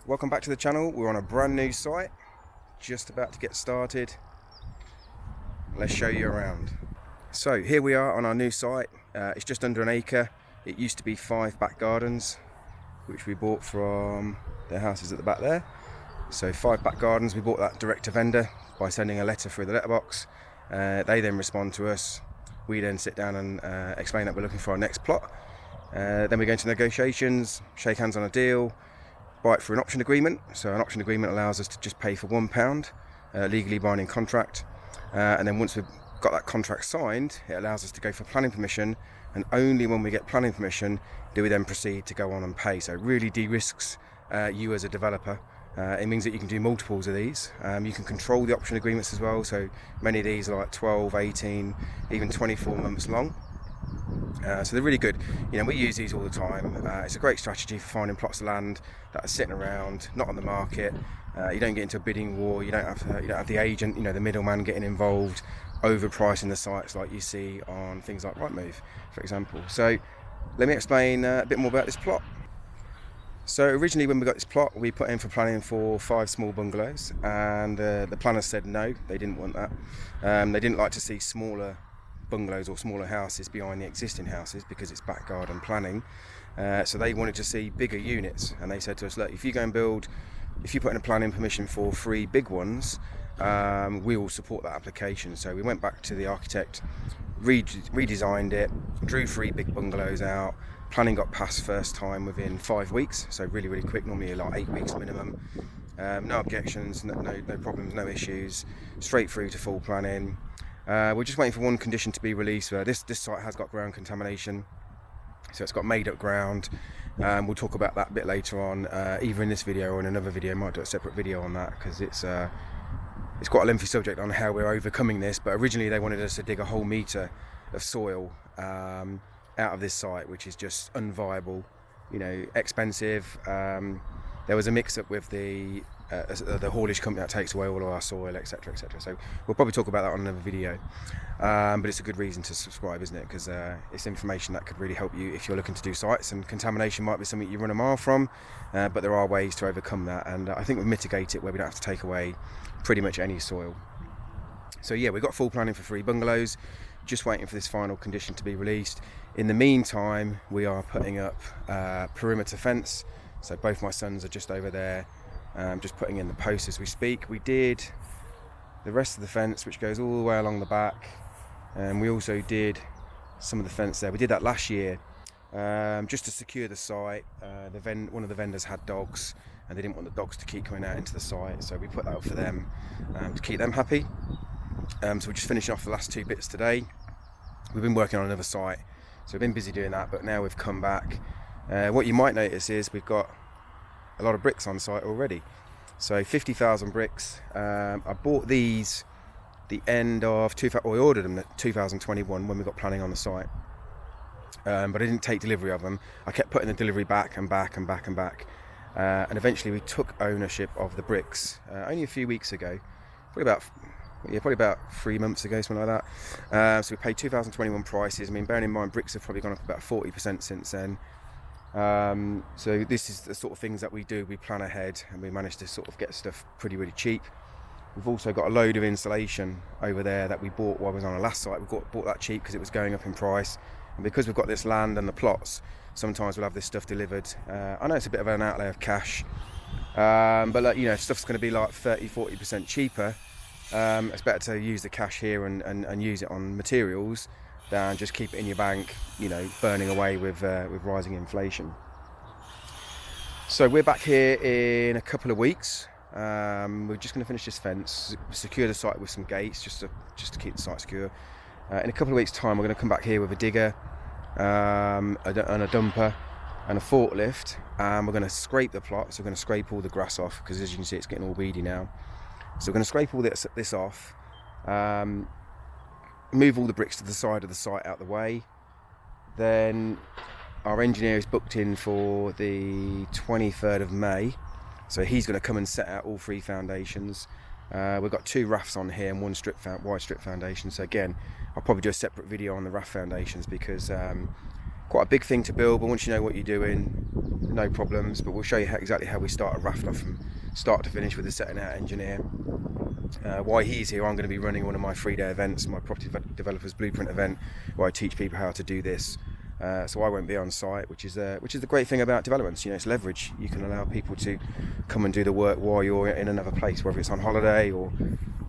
Welcome back to the channel. We're on a brand new site, just about to get started. Let's show you around. So here we are on our new site. It's just under an acre. It used to be 5 back gardens, which we bought from their houses at the back there. So 5 back gardens, we bought that direct to vendor by sending a letter through the letterbox. They then respond to us. We then sit down and explain that we're looking for our next plot. Then we go into negotiations, shake hands on a deal, buy it through an option agreement. So an option agreement allows us to just pay for £1, legally binding contract. And then once we've got that contract signed, it allows us to go for planning permission, and only when we get planning permission do we then proceed to go on and pay. So it really de-risks you as a developer. It means that you can do multiples of these. You can control the option agreements as well, so many of these are like 12, 18, even 24 months long. So they're really good. We use these all the time. It's a great strategy for finding plots of land that are sitting around, not on the market. You don't get into a bidding war. You don't have the agent, the middleman getting involved, overpricing the sites like you see on things like Rightmove, for example. So let me explain a bit more about this plot. So originally when we got this plot, we put in for planning for 5 small bungalows, and the planners said no, they didn't want that. They didn't like to see smaller bungalows or smaller houses behind the existing houses because it's back garden planning. So they wanted to see bigger units, and they said to us, look, if you put in a planning permission for 3 big ones, we will support that application. So we went back to the architect, redesigned it, drew 3 big bungalows out. Planning got passed first time within 5 weeks, so really quick, normally like 8 weeks minimum. No objections, no problems, no issues, straight through to full planning. We're just waiting for one condition to be released. This site has got ground contamination, so it's got made up ground. We'll talk about that a bit later on, either in this video or in another video. Might do a separate video on that because it's quite a lengthy subject on how we're overcoming this. But originally they wanted us to dig a whole metre of soil out of this site, which is just unviable, expensive. There was a mix-up with the haulage company that takes away all of our soil, etc, etc. So we'll probably talk about that on another video, but it's a good reason to subscribe, isn't it? Because it's information that could really help you if you're looking to do sites, and contamination might be something you run a mile from, but there are ways to overcome that, and I think we mitigate it where we don't have to take away pretty much any soil. So yeah, we've got full planning for 3 bungalows, just waiting for this final condition to be released. In the meantime, we are putting up perimeter fence. So both my sons are just over there, just putting in the posts as we speak. We did the rest of the fence, which goes all the way along the back, and we also did some of the fence there. We did that last year, just to secure the site. One of the vendors had dogs, and they didn't want the dogs to keep coming out into the site, so we put that up for them to keep them happy. So we're just finishing off the last 2 bits today. We've been working on another site, so we've been busy doing that, but now we've come back. What you might notice is we've got a lot of bricks on site already. So 50,000 bricks. I bought these the end of I ordered them in 2021 when we got planning on the site, but I didn't take delivery of them. I kept putting the delivery back and back, and eventually we took ownership of the bricks only a few weeks ago, probably about 3 months ago, something like that. So we paid 2021 prices. I mean, bearing in mind bricks have probably gone up about 40% since then. So this is the sort of things that we do. We plan ahead, and we manage to sort of get stuff really cheap. We've also got a load of insulation over there that we bought while I was on our last site. We bought that cheap because it was going up in price, and because we've got this land and the plots, sometimes we'll have this stuff delivered. I know it's a bit of an outlay of cash, but if stuff's going to be like 30-40% cheaper, it's better to use the cash here and use it on materials than just keep it in your bank, burning away with rising inflation. So we're back here in a couple of weeks. We're just going to finish this fence, secure the site with some gates, just to keep the site secure. In a couple of weeks' time, we're going to come back here with a digger, and a dumper, and a forklift, and we're going to scrape the plot. So we're going to scrape all the grass off, because as you can see, it's getting all weedy now. So we're going to scrape all this off. Move all the bricks to the side of the site out the way. Then our engineer is booked in for the 23rd of May, so he's going to come and set out all 3 foundations. We've got 2 rafts on here and 1 wide strip foundation. So again, I'll probably do a separate video on the raft foundations because quite a big thing to build, but once you know what you're doing, no problems, but we'll show you exactly how we start a raft off from start to finish with a setting out engineer. While he's here, I'm going to be running one of my 3-day events, my Property Developers Blueprint event, where I teach people how to do this. So I won't be on site, which is the great thing about developments. You know, it's leverage. You can allow people to come and do the work while you're in another place, whether it's on holiday or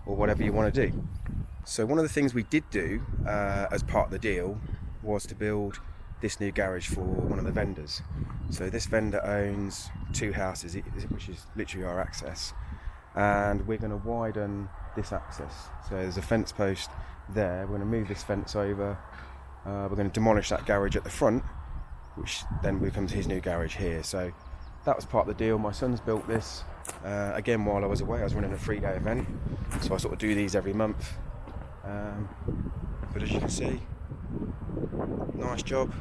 whatever you want to do. So one of the things we did do as part of the deal was to build this new garage for one of the vendors. So this vendor owns 2 houses, which is literally our access, and we're going to widen this access. So there's a fence post there. We're going to move this fence over. We're going to demolish that garage at the front, which then becomes his new garage here. So that was part of the deal. My son's built this again while I was away. I was running a 3-day event, so I sort of do these every month. But as you can see, nice job.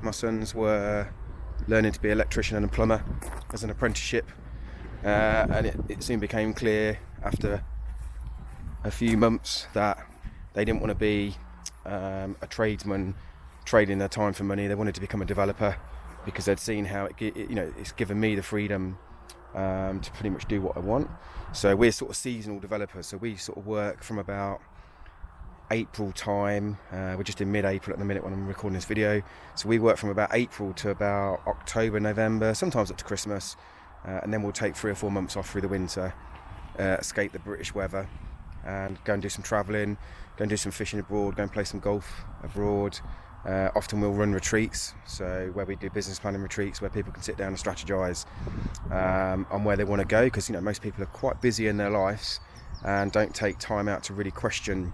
My sons were learning to be an electrician and a plumber as an apprenticeship, and it soon became clear after a few months that they didn't want to be a tradesman trading their time for money. They wanted to become a developer because they'd seen how it's given me the freedom to pretty much do what I want. So we're sort of seasonal developers, so we sort of work from about April time. We're just in mid-April at the minute when I'm recording this video, so we work from about April to about October, November, sometimes up to Christmas, and then we'll take 3 or 4 months off through the winter, escape the British weather, and go and do some travelling, go and do some fishing abroad, go and play some golf abroad. Often we'll run retreats, so where we do business planning retreats where people can sit down and strategise on where they want to go, because most people are quite busy in their lives and don't take time out to really question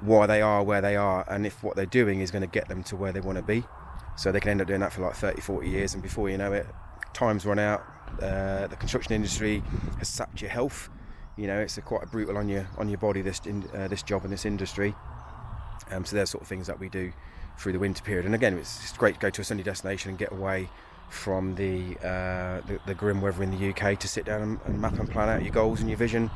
why they are where they are, and if what they're doing is going to get them to where they want to be. So they can end up doing that for like 30-40 years, and before you know it, time's run out. The construction industry has sapped your health. It's quite brutal on your body, this job and this industry. So there's sort of things that we do through the winter period. And again, it's great to go to a sunny destination and get away from the grim weather in the UK, to sit down and map and plan out your goals and your vision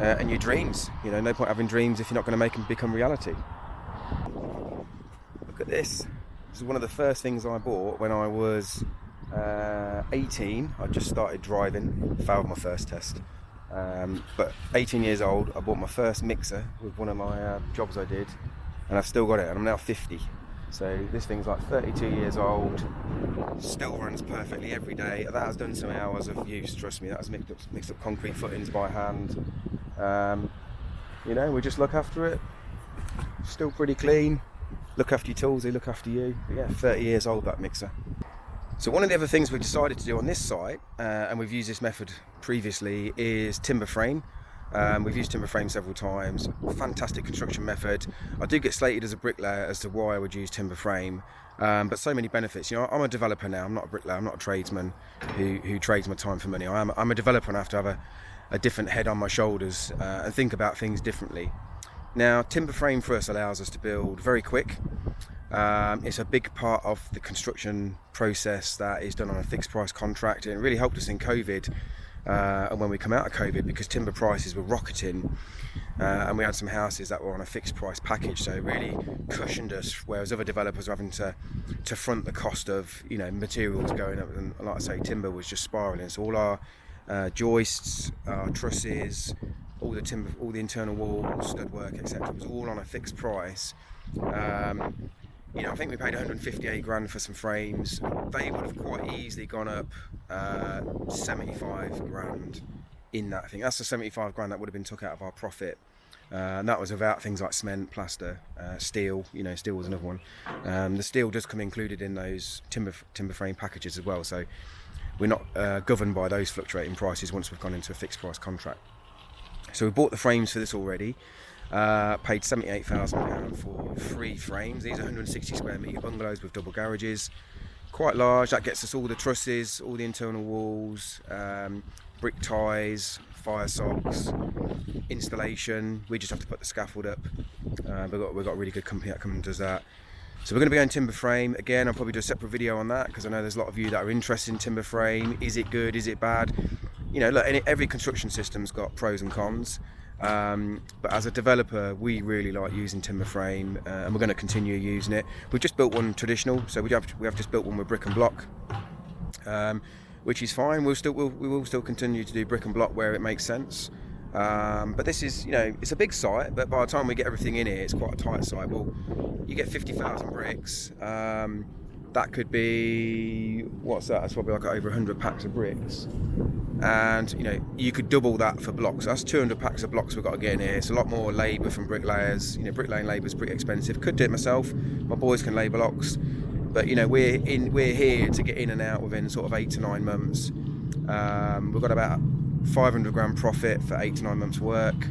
and your dreams. No point having dreams if you're not going to make them become reality. Look at this. This is one of the first things I bought when I was 18. I just started driving, failed my first test. But 18 years old, I bought my first mixer with one of my jobs I did, and I've still got it, and I'm now 50. So this thing's like 32 years old, still runs perfectly every day. That has done some hours of use, trust me. That has mixed up concrete footings by hand. We just look after it. Still pretty clean. Look after your tools, they look after you. But yeah, 30 years old, that mixer. So one of the other things we've decided to do on this site, and we've used this method previously, is timber frame. We've used timber frame several times. Fantastic construction method. I do get slated as a bricklayer as to why I would use timber frame, but so many benefits. I'm a developer now. I'm not a bricklayer. I'm not a tradesman who trades my time for money. I'm a developer, and I have to have a different head on my shoulders and think about things differently. Now, timber frame for us allows us to build very quick. It's a big part of the construction process that is done on a fixed price contract, and it really helped us in COVID. And when we come out of COVID, because timber prices were rocketing, and we had some houses that were on a fixed price package, so it really cushioned us, whereas other developers were having to front the cost of materials going up, and like I say, timber was just spiralling. So all our joists, our trusses, all the timber, all the internal walls, stud work, etc., was all on a fixed price. I think we paid 158 grand for some frames. They would have quite easily gone up 75 grand in that. I think that's the 75 grand that would have been took out of our profit And that was without things like cement, plaster, steel. Steel was another one. The steel does come included in those timber frame packages as well, so we're not governed by those fluctuating prices once we've gone into a fixed price contract. So we bought the frames for this already. Paid £78,000 for 3 frames. These are 160 square metre bungalows with double garages. Quite large. That gets us all the trusses, all the internal walls, brick ties, fire socks, installation. We just have to put the scaffold up. We've got a really good company that comes and does that. So we're going to be going timber frame. Again, I'll probably do a separate video on that because I know there's a lot of you that are interested in timber frame. Is it good? Is it bad? Look, every construction system's got pros and cons. But as a developer, we really like using timber frame, and we're going to continue using it. We've just built one traditional, so we have just built one with brick and block, which is fine. We will still continue to do brick and block where it makes sense. But this is, it's a big site, but by the time we get everything in here, it's quite a tight site. Well, you get 50,000 bricks. That could be, what's that? That's probably like over 100 packs of bricks. And you could double that for blocks. That's 200 packs of blocks we've got to get in here. It's a lot more labour from bricklayers. Bricklaying labour is pretty expensive. Could do it myself. My boys can lay blocks, but we're here to get in and out within sort of 8 to 9 months. We've got about 500 grand profit for 8 to 9 months work.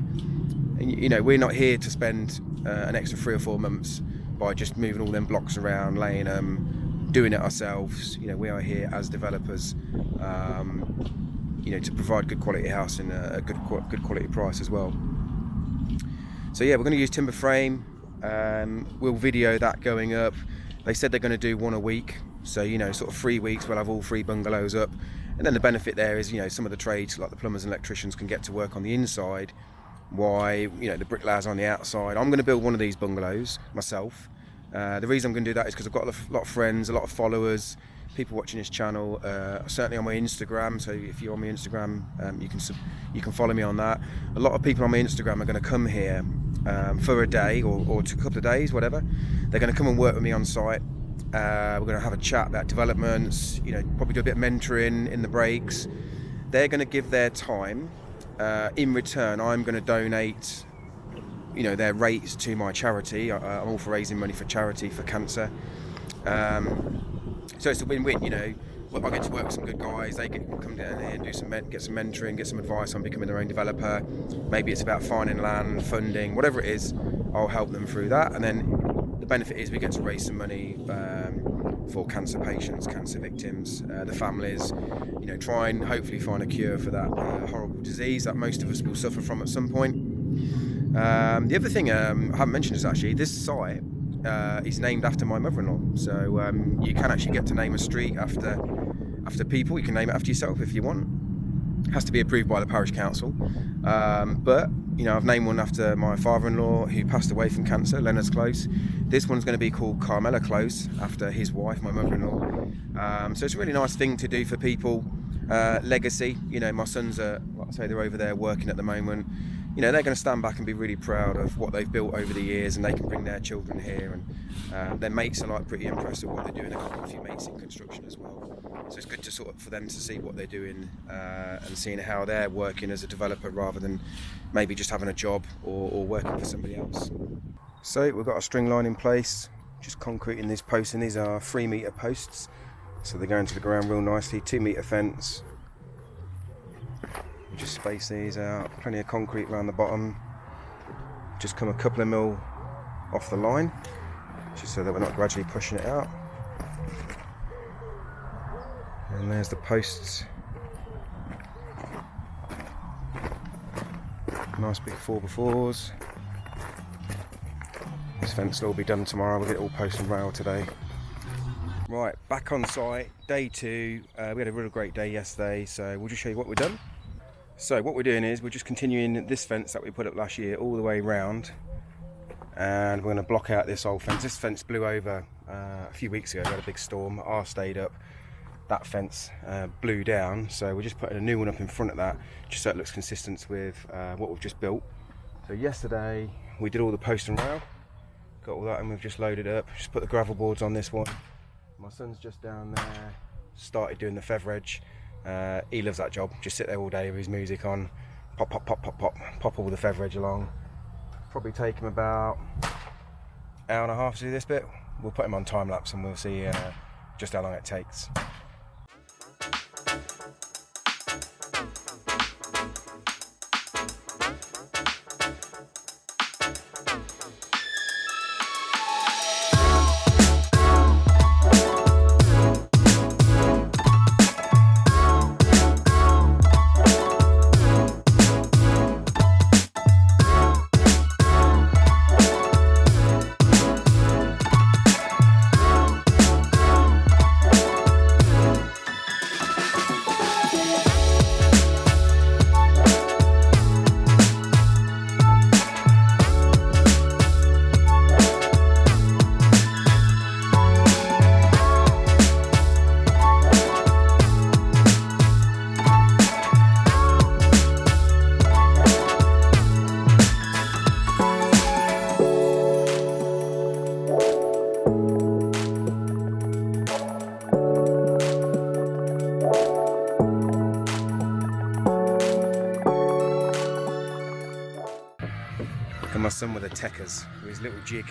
And we're not here to spend an extra 3 or 4 months by just moving all them blocks around, laying them, doing it ourselves. We are here as developers. To provide good quality house and a good quality price as well. So yeah, we're going to use timber frame. We'll video that going up. They said they're going to do one a week, so sort of 3 weeks we'll have all 3 bungalows up. And then the benefit there is some of the trades like the plumbers and electricians can get to work on the inside, why the bricklayers on the outside. I'm going to build one of these bungalows myself. The reason I'm going to do that is because I've got a lot of friends, a lot of followers, people watching this channel, certainly on my Instagram. So if you're on my Instagram, you can follow me on that. A lot of people on my Instagram are going to come here for a day or a couple of days, whatever. They're going to come and work with me on site. We're going to have a chat about developments, probably do a bit of mentoring in the breaks. They're going to give their time. In return, I'm going to donate their rates to my charity. I'm all for raising money for charity for cancer. So it's a win-win, I get to work with some good guys. They come down here and get some mentoring, get some advice on becoming their own developer. Maybe it's about finding land, funding, whatever it is. I'll help them through that, and then the benefit is we get to raise some money for cancer patients, cancer victims, the families. Try and hopefully find a cure for that horrible disease that most of us will suffer from at some point. The other thing I haven't mentioned is actually this site is named after my mother-in-law, so you can actually get to name a street after people. You can name it after yourself if you want. It has to be approved by the parish council, but I've named one after my father-in-law who passed away from cancer, Leonard's Close. This one's going to be called Carmela Close after his wife, my mother-in-law. So it's a really nice thing to do for people. Legacy, my sons are, like I say, they're over there working at the moment. They're going to stand back and be really proud of what they've built over the years, and they can bring their children here, and their mates are pretty impressed with what they're doing. They've got a few mates in construction as well, so it's good to for them to see what they're doing and seeing how they're working as a developer rather than maybe just having a job or working for somebody else. So we've got a string line in place, just concreting these posts, and these are 3 metre posts, so they go into the ground real nicely. 2 metre fence. Just space these out, plenty of concrete around the bottom. Just come a couple of mil off the line, just so that we're not gradually pushing it out. And there's the posts. Nice big 4x4s. This fence will all be done tomorrow. We'll get it all post and rail today. Right, back on site, day 2. We had a real great day yesterday, so we'll just show you what we've done. So what we're doing is we're just continuing this fence that we put up last year all the way round, and we're going to block out this old fence. This fence blew over a few weeks ago. We had a big storm. Ours stayed up. That fence blew down, so we're just putting a new one up in front of that, just so it looks consistent with what we've just built. So yesterday we did all the post and rail, got all that, and we've just loaded up. Just put the gravel boards on this one. My son's just down there, started doing the feather edge. He loves that job. Just sit there all day with his music on, pop all the feather edge along. probably take him about hour and a half to do this bit. We'll put him on time lapse and we'll see just how long it takes. Look at my son with the techers, with his little jig.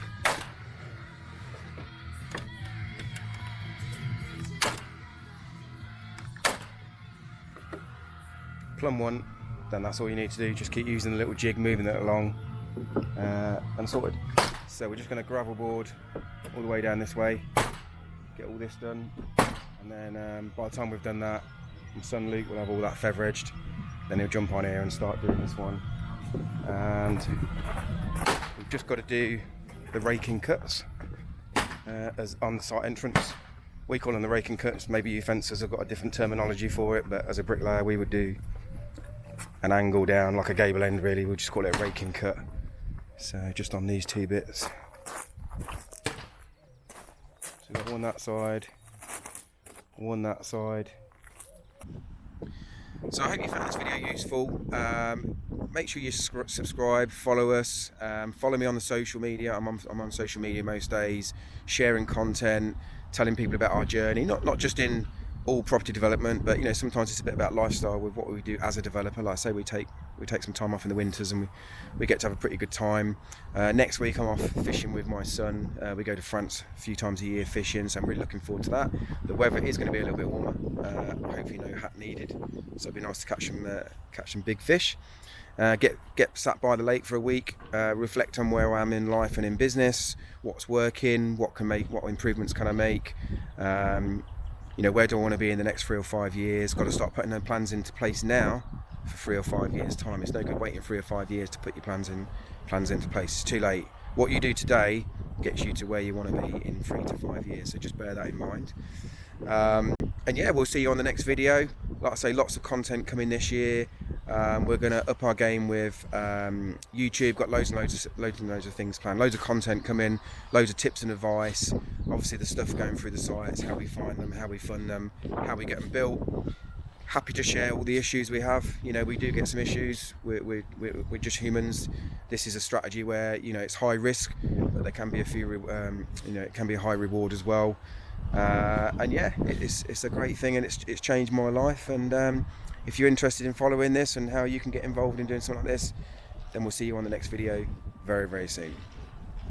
Plumb one, then that's all you need to do. Just keep using the little jig, moving it along, and sorted. So we're just going to gravel board all the way down this way, get all this done, and then by the time we've done that, my son Luke will have all that feather edged. Then he'll jump on here and start doing this one. And we've just got to do the raking cuts as on the site entrance. We call them the raking cuts. Maybe you fencers have got a different terminology for it, but as a bricklayer we would do an angle down like a gable end really. We'll just call it a raking cut. So just on these two bits. So we've got one that side, one that side. So I hope you found this video useful. Make sure you subscribe, follow us, follow me on the social media. I'm on social media most days, sharing content, telling people about our journey, not just in all property development, but you know, sometimes it's a bit about lifestyle with what we do as a developer. Like I say, we take some time off in the winters and we get to have a pretty good time. Next week I'm off fishing with my son. We go to France a few times a year fishing, so I'm really looking forward to that. The weather is going to be a little bit warmer, hopefully no hat needed, so it'd be nice to catch some big fish. Get sat by the lake for a week, reflect on where I am in life and in business, what's working, what improvements can I make, you know, where do I want to be in the next 3 or 5 years. Got to start putting those plans into place now for 3 or 5 years time. It's no good waiting 3 or 5 years to put your plans into place. It's too late. What you do today gets you to where you want to be in 3 to 5 years, so just bear that in mind. And yeah, we'll see you on the next video. Like I say, lots of content coming this year. We're going to up our game with YouTube. Got loads and loads of things planned. Loads of content coming, loads of tips and advice. Obviously the stuff going through the sites, how we find them, how we fund them, how we get them built. Happy to share all the issues we have. You know, we do get some issues. We're just humans. This is a strategy where, you know, it's high risk, but there can be a few, you know, it can be a high reward as well. And yeah, it's a great thing, and it's changed my life. And if you're interested in following this and how you can get involved in doing something like this, then we'll see you on the next video very, very soon.